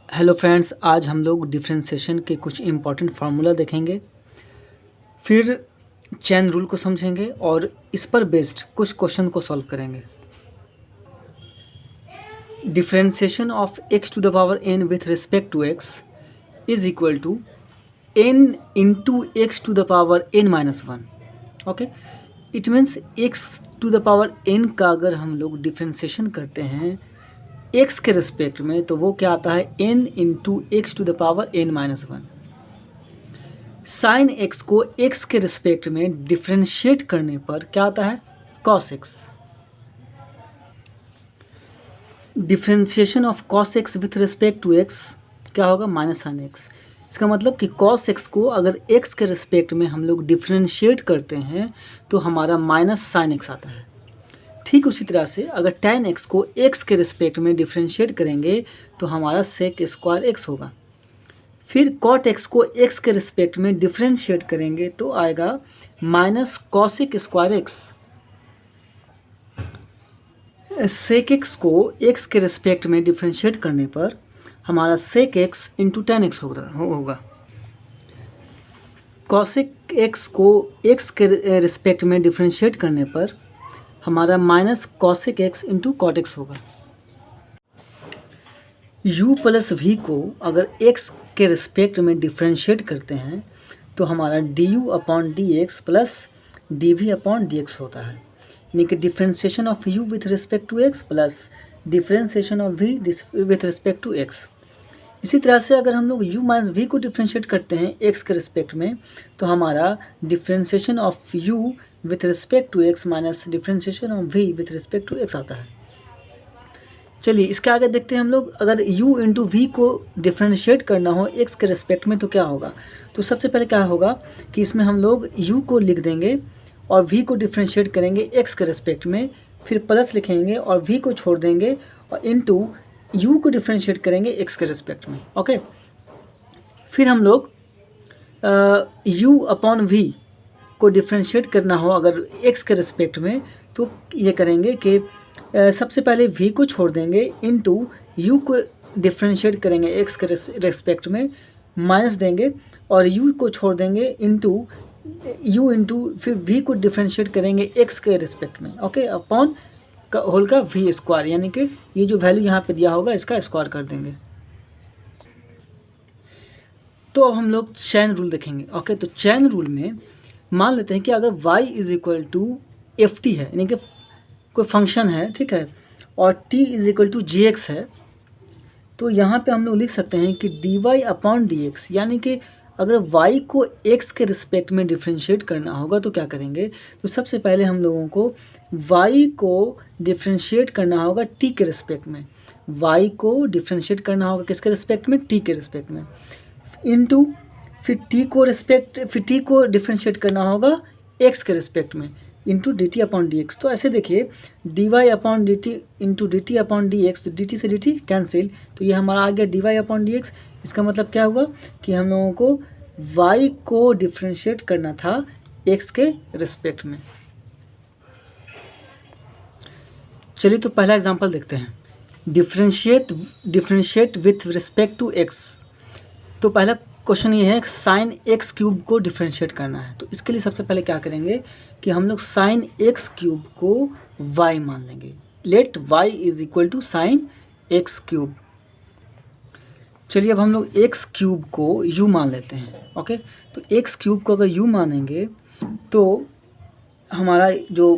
Hello friends, आज हम लोग डिफरेंशिएशन के कुछ इम्पॉर्टेंट फार्मूला देखेंगे, फिर चेन रूल को समझेंगे और इस पर बेस्ड कुछ क्वेश्चन को सॉल्व करेंगे। Differentiation of x to the power n with respect to x is equal to n into x to the power n minus one. Okay, it means x to the power n का अगर हम लोग differentiation करते हैं x के respect में तो वो क्या आता है n into x to the power n minus one. Sine x को x के रिस्पेक्ट में डिफरेंशिएट करने पर क्या आता है cos x। Differentiation of cos x with respect to x क्या होगा माइनस साइन x। इसका मतलब कि cos x को अगर x के रिस्पेक्ट में हम लोग डिफरेंशिएट करते हैं तो हमारा माइनस साइन x आता है। ठीक उसी तरह से अगर tan x को x के रिस्पेक्ट में डिफरेंशिएट करेंगे तो हमारा सेक स्क्वायर x होगा। फिर cot x को x के रिस्पेक्ट में डिफरेंशिएट करेंगे तो आएगा minus cosec square x। Sec x को x के रिस्पेक्ट में डिफरेंशिएट करने पर हमारा sec x into tan x होगा। कॉसिक x को x के रिस्पेक्ट में डिफरेंशिएट करने पर हमारा minus cosec x into cot x होगा। u प्लस वी को अगर x के रिस्पेक्ट में डिफरेंशिएट करते हैं तो हमारा du upon d x plus d v upon d x होता है, यानी कि differentiation of u with respect to x plus differentiation of v with respect to x। इसी तरह से अगर हम लोग u माइनस वी को डिफरेंशिएट करते हैं x के रिस्पेक्ट में तो हमारा differentiation of u with respect to x minus differentiation of v with respect to x आता है। चलिए इसके आगे देखते हैं हम लोग, अगर u इंटू वी को डिफरेंशिएट करना हो x के रिस्पेक्ट में तो क्या होगा। तो सबसे पहले क्या होगा कि इसमें हम लोग u को लिख देंगे और v को डिफरेंशिएट करेंगे x के रिस्पेक्ट में, फिर प्लस लिखेंगे और v को छोड़ देंगे और इंटू u को डिफरेंशिएट करेंगे x के रिस्पेक्ट में। ओके, फिर हम लोग u अपॉन v को डिफरेंशिएट करना हो अगर x के रिस्पेक्ट में तो ये करेंगे कि सबसे पहले v को छोड़ देंगे इंटू u को डिफरेंशिएट करेंगे x के रिस्पेक्ट में, माइनस देंगे और u को छोड़ देंगे इंटू u इंटू फिर v को डिफरेंशिएट करेंगे x के रिस्पेक्ट में। ओके, अपॉन का होल का v स्क्वायर, यानी कि ये जो वैल्यू यहाँ पे दिया होगा इसका स्क्वायर कर देंगे। तो अब हम लोग चेन रूल देखेंगे। ओके, तो चेन रूल में मान लेते हैं कि अगर y is equal to f t है, यानी कि कोई फंक्शन है, ठीक है, और t is equal to g x है, तो यहाँ पे हम लोग लिख सकते हैं कि d y upon d x, यानी कि अगर y को x के रिस्पेक्ट में डिफरेंशिएट करना होगा तो क्या करेंगे। तो सबसे पहले हम लोगों को y को डिफरेंशिएट करना होगा t के रिस्पेक्ट में, y को डिफरेंशिएट करना होगा किसके रिस्पेक्ट में, t के रिस्पेक्ट में, इंटू फिर t को डिफरेंशिएट करना होगा x के रिस्पेक्ट में into d t upon d x. तो ऐसे देखिए d y upon d t into d t upon d x, तो डी टी से डी टी कैंसिल, तो ये हमारा आ गया d y upon d x. इसका मतलब क्या हुआ कि हम लोगों को y को डिफरेंशिएट करना था x के रिस्पेक्ट में। चलिए तो पहला एग्जांपल देखते हैं, differentiate with respect to x। तो पहला क्वेश्चन ये है साइन एक्स क्यूब को डिफरेंशिएट करना है। तो इसके लिए सबसे पहले क्या करेंगे कि हम लोग साइन एक्स क्यूब को y मान लेंगे। Let y is equal to sine x cube. चलिए अब हम लोग एक्स क्यूब को u मान लेते हैं। ओके, तो एक्स क्यूब को अगर u मानेंगे तो हमारा जो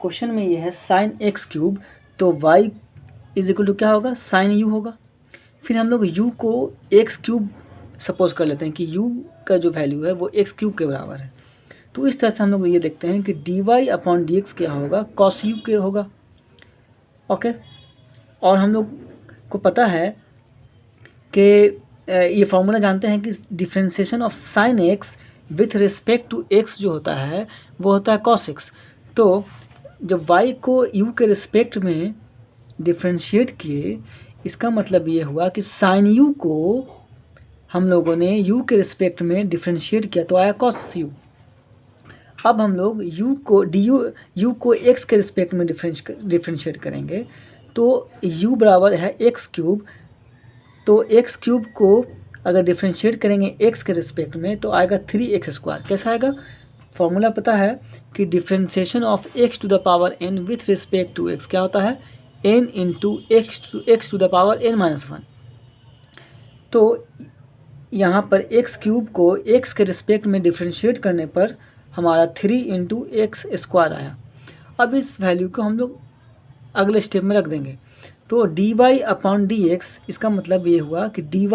क्वेश्चन में ये है साइन एक्स क्यूब, तो y इज इक्वल टू क्या होगा साइन u होगा। फिर हम लोग u को एक्स क्यूब सपोज कर लेते हैं कि u का जो वैल्यू है वो एक्स क्यूब के बराबर है। तो इस तरह से हम लोग ये देखते हैं कि d y upon d x क्या होगा कॉस यू के होगा। ओके, और हम लोग को पता है कि ये फॉर्मूला जानते हैं कि differentiation of sine x with respect to x जो होता है वो होता है कॉस एक्स। तो जब y को u के रिस्पेक्ट में डिफरेंशिएट किए, इसका मतलब ये हुआ कि साइन u को हम लोगों ने u के रिस्पेक्ट में डिफरेंशिएट किया तो आया cos u। अब हम लोग u को x के रिस्पेक्ट में डिफरेंशिएट करेंगे तो u बराबर है एक्स क्यूब तो एक्स क्यूब को अगर डिफ्रेंशिएट करेंगे एक्स के रिस्पेक्ट में तो आएगा 3x²। कैसा आएगा? फॉर्मूला पता है कि differentiation of x to the power n with respect to x क्या होता है? n into x to the power n-1। तो यहाँ पर एक्स क्यूब को एक्स के रिस्पेक्ट में डिफ्रेंशिएट करने पर हमारा 3 इंटू x² आया। अब इस वैल्यू को हम लोग अगले स्टेप में रख देंगे। तो dy/dx, इसका मतलब ये हुआ कि dy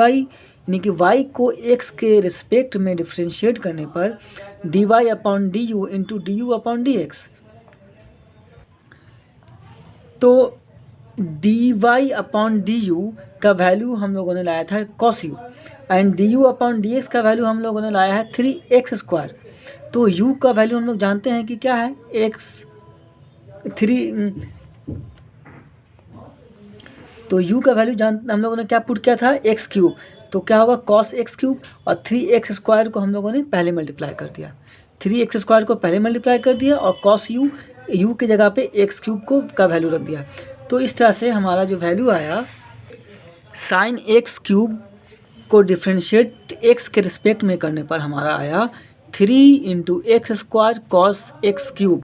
यानी कि y को x के रिस्पेक्ट में डिफ्रेंशिएट करने पर dy/du इंटू du/dx। तो dy/du का वैल्यू हम लोगों ने लाया था cos u एंड du/dx का वैल्यू हम लोगों ने लाया है 3x²। तो u का वैल्यू हम लोग जानते हैं कि क्या है? तो u का वैल्यू हम लोगों ने क्या पुट किया था? x³। तो क्या होगा? cos x³ और 3x² को हम लोगों ने पहले मल्टीप्लाई कर दिया। 3x² को पहले मल्टीप्लाई कर दिया और cos u की जगह पे x³ का वैल्यू रख दिया। तो इस तरह से हमारा जो वैल्यू आया sin x³ को डिफ्रेंशिएट x के रिस्पेक्ट में करने पर हमारा आया 3 इंटू x² cos x³